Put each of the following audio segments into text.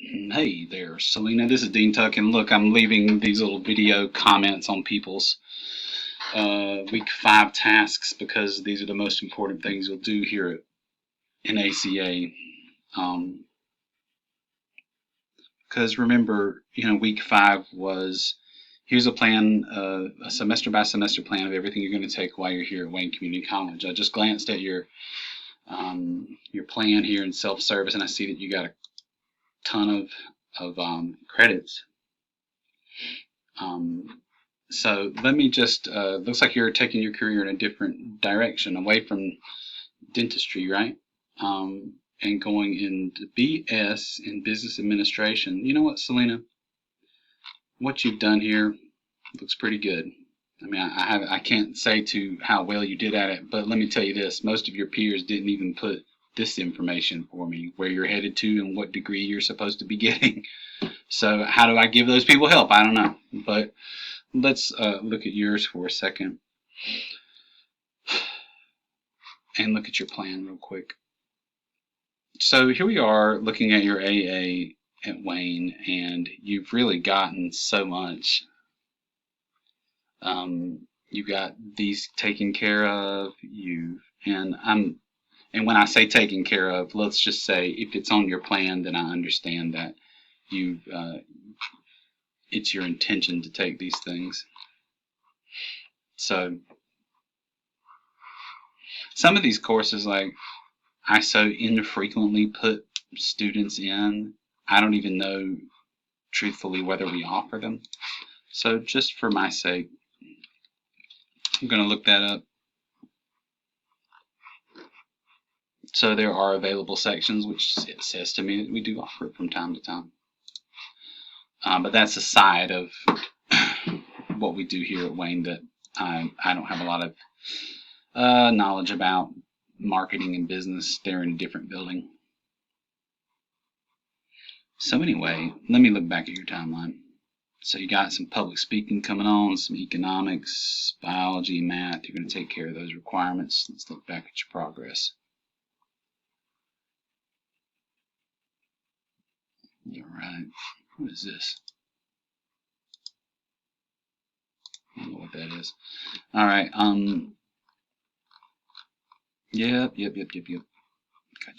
Hey there, Selena. This is Dean Tuck, and look, I'm leaving these little video comments on people's week 5 tasks because these are the most important things you'll do here in ACA. Because remember, week 5 was here's a plan, a semester by semester plan of everything you're going to take while you're here at Wayne Community College. I just glanced at your plan here in self-service, and I see that you got a ton of credits. So let me just, looks like you're taking your career in a different direction, away from dentistry, right? And going into BS in business administration. You know what, Selena? What you've done here looks pretty good. I mean, I can't say to how well you did at it, but let me tell you this: most of your peers didn't even put this information for me, where you're headed to and what degree you're supposed to be getting. So how do I give those people help? I don't know, but let's look at yours for a second and look at your plan real quick. So here we are looking at your AA at Wayne, and you've really gotten so much. You got these taken care of. And when I say taken care of, let's just say if it's on your plan, then I understand that it's your intention to take these things. So some of these courses, like, I so infrequently put students in, I don't even know truthfully whether we offer them. So just for my sake, I'm going to look that up. So there are available sections, which it says to me that we do offer it from time to time. But that's a side of what we do here at Wayne that I don't have a lot of knowledge about. Marketing and business, they're in a different building. So anyway, let me look back at your timeline. So you got some public speaking coming on, some economics, biology, math. You're going to take care of those requirements. Let's look back at your progress. All right. What is this? I don't know what that is. All right. Yep. Got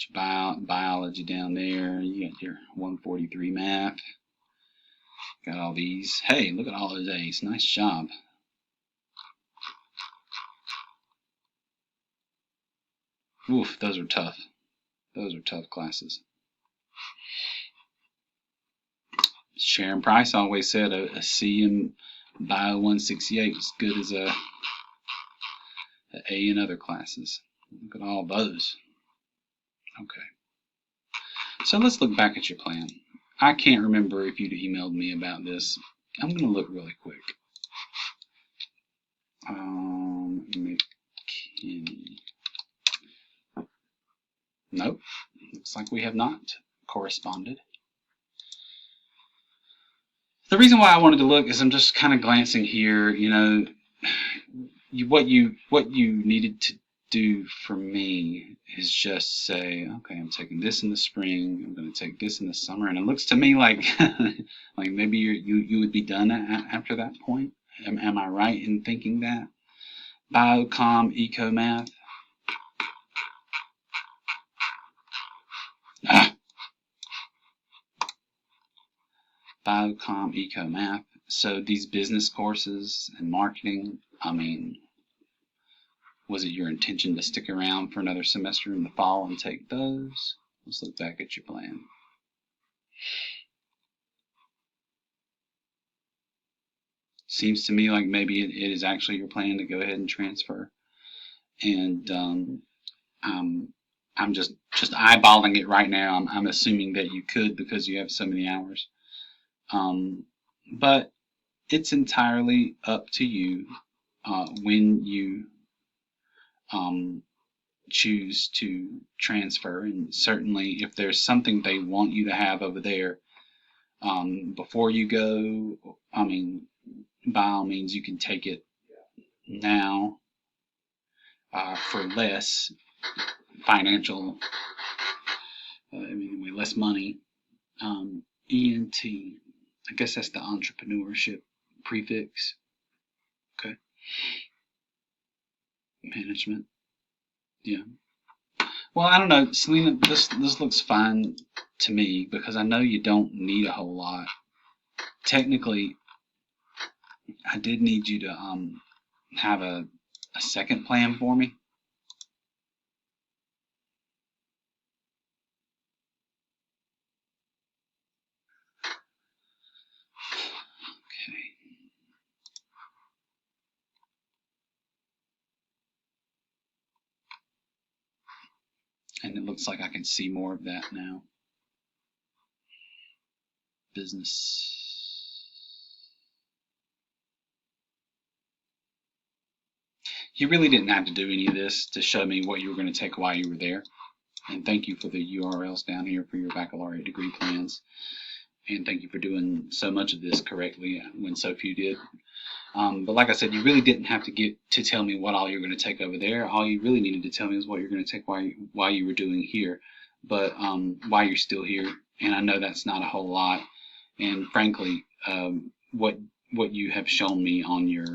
your biology down there. You got your 143 math. Got all these. Hey, look at all those A's. Nice job. Oof, those are tough. Those are tough classes. Sharon Price always said a C in Bio 168 is good as a A in other classes. Look at all those. Okay. So let's look back at your plan. I can't remember if you'd emailed me about this. I'm going to look really quick. McKinney. Nope. Looks like we have not corresponded. The reason why I wanted to look is I'm just kind of glancing here. What you needed to do for me is just say, okay, I'm taking this in the spring, I'm going to take this in the summer, and it looks to me like like maybe you would be done after that point. Am I right in thinking that? Biocom, eco math. Biocom, eco math. So these business courses and marketing, I mean, was it your intention to stick around for another semester in the fall and take those? Let's look back at your plan. Seems to me like maybe it is actually your plan to go ahead and transfer. And I'm just eyeballing it right now. I'm assuming that you could because you have so many hours. But it's entirely up to you when you choose to transfer. And certainly if there's something they want you to have over there before you go, I mean, by all means you can take it now for less financial, less money. ENT. I guess that's the entrepreneurship prefix. Okay. Management. Yeah. Well, I don't know, Selena. This looks fine to me because I know you don't need a whole lot. Technically, I did need you to have a second plan for me. Okay. And it looks like I can see more of that now. Business. You really didn't have to do any of this to show me what you were going to take while you were there. And thank you for the URLs down here for your baccalaureate degree plans. And thank you for doing so much of this correctly when so few did. But like I said, you really didn't have to tell me what all you're going to take over there. All you really needed to tell me is what you're going to take while you were doing here. But while you're still here, and I know that's not a whole lot. And frankly, what you have shown me on your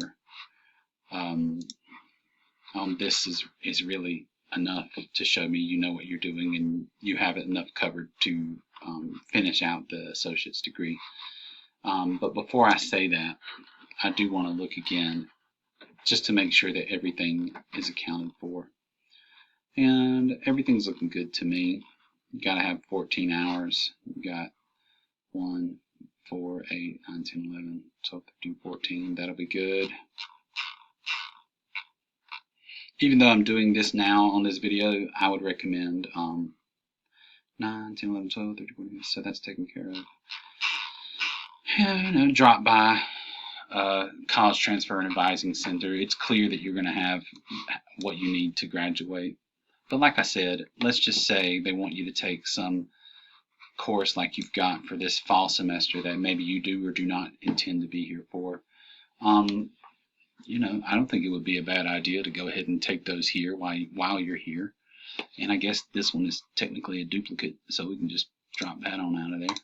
on this is really enough to show me you know what you're doing and you have it enough covered to finish out the associate's degree. But before I say that, I do want to look again just to make sure that everything is accounted for. And everything's looking good to me. You got to have 14 hours. You got 1, 4, 8, 9, 10, 11, 12, 13, 14. That'll be good. Even though I'm doing this now on this video, I would recommend 9, 10, 11, 12, 13, 14. So that's taken care of. And, drop by College Transfer and Advising Center. It's clear that you're going to have what you need to graduate. But like I said, let's just say they want you to take some course like you've got for this fall semester that maybe you do or do not intend to be here for. I don't think it would be a bad idea to go ahead and take those here while you're here. And I guess this one is technically a duplicate, so we can just drop that on out of there.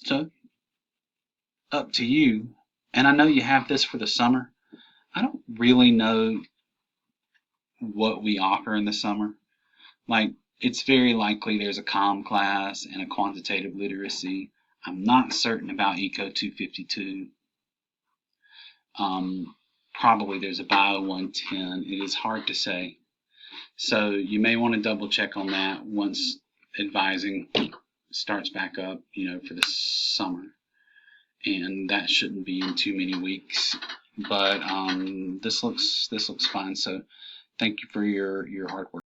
So, up to you. And I know you have this for the summer. I don't really know what we offer in the summer. Like, it's very likely there's a comm class and a quantitative literacy. I'm not certain about Eco 252. Probably there's a Bio 110. It is hard to say. So you may want to double check on that once advising starts back up, for the summer. And that shouldn't be in too many weeks. But this looks fine. So thank you for your hard work.